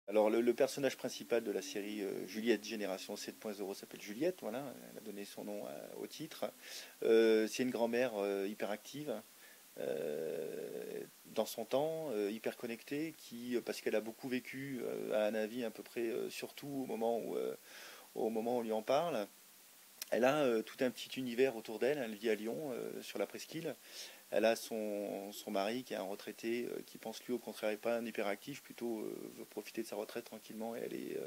Alors le personnage principal de la série Juliette Génération 7.0 s'appelle Juliette, voilà, elle a donné son nom au titre. C'est une grand-mère hyperactive, dans son temps, hyper connectée, qui, parce qu'elle a beaucoup vécu, a un avis à peu près, surtout au moment où on lui en parle. Elle a tout un petit univers autour d'elle, elle vit à Lyon, sur la presqu'île. Elle a son mari qui est un retraité, qui pense lui au contraire n'est pas un hyperactif, plutôt veut profiter de sa retraite tranquillement et elle est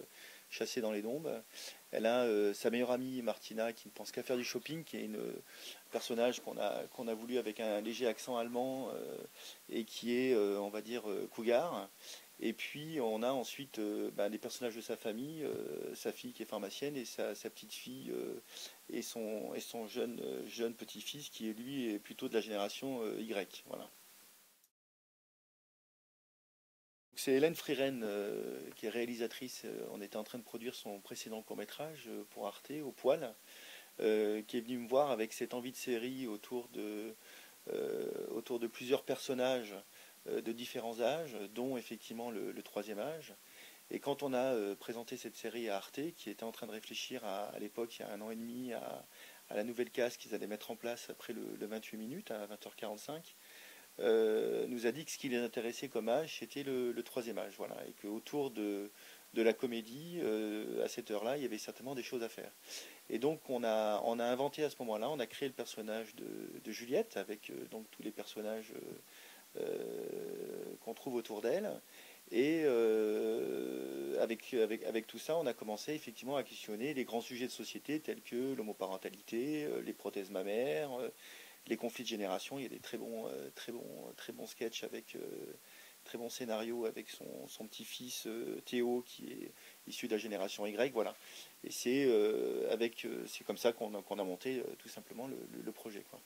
chassée dans les dombes. Elle a sa meilleure amie Martina qui ne pense qu'à faire du shopping, qui est une personnage qu'on a voulu avec un léger accent allemand et qui est, on va dire, cougar. Et puis on a ensuite les personnages de sa famille, sa fille qui est pharmacienne et sa petite fille et son jeune petit-fils qui lui est plutôt de la génération Y. Voilà. C'est Hélène Frieren qui est réalisatrice. On était en train de produire son précédent court-métrage pour Arte, Au Poil, qui est venue me voir avec cette envie de série autour de plusieurs personnages de différents âges, dont effectivement le troisième âge. Et quand on a présenté cette série à Arte, qui était en train de réfléchir à l'époque, il y a un an et demi, à la nouvelle case qu'ils allaient mettre en place après le 28 minutes à 20h45, nous a dit que ce qui les intéressait comme âge, c'était le troisième âge. Voilà, et qu'autour de la comédie, à cette heure-là, il y avait certainement des choses à faire. Et donc on a inventé à ce moment-là, on a créé le personnage de Juliette, avec donc tous les personnages qu'on trouve autour d'elle. Et avec tout ça, on a commencé effectivement à questionner les grands sujets de société tels que l'homoparentalité, les prothèses mammaires, les conflits de génération. Il y a des très bons sketchs avec très bons scénarios avec son petit-fils Théo qui est issu de la génération Y. Voilà. Et c'est comme ça qu'on a monté tout simplement le projet, quoi.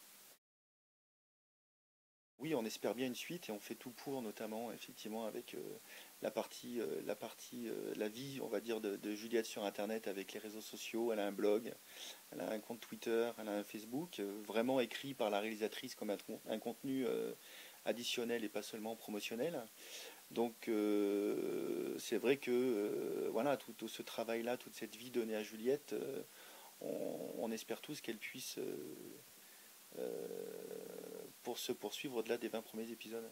Oui, on espère bien une suite et on fait tout pour, notamment effectivement avec la vie, on va dire, de Juliette sur Internet avec les réseaux sociaux. Elle a un blog, elle a un compte Twitter, elle a un Facebook, vraiment écrit par la réalisatrice comme un contenu additionnel et pas seulement promotionnel. Donc c'est vrai que voilà, tout ce travail-là, toute cette vie donnée à Juliette, on espère tous qu'elle puisse pour se poursuivre au-delà des 20 premiers épisodes.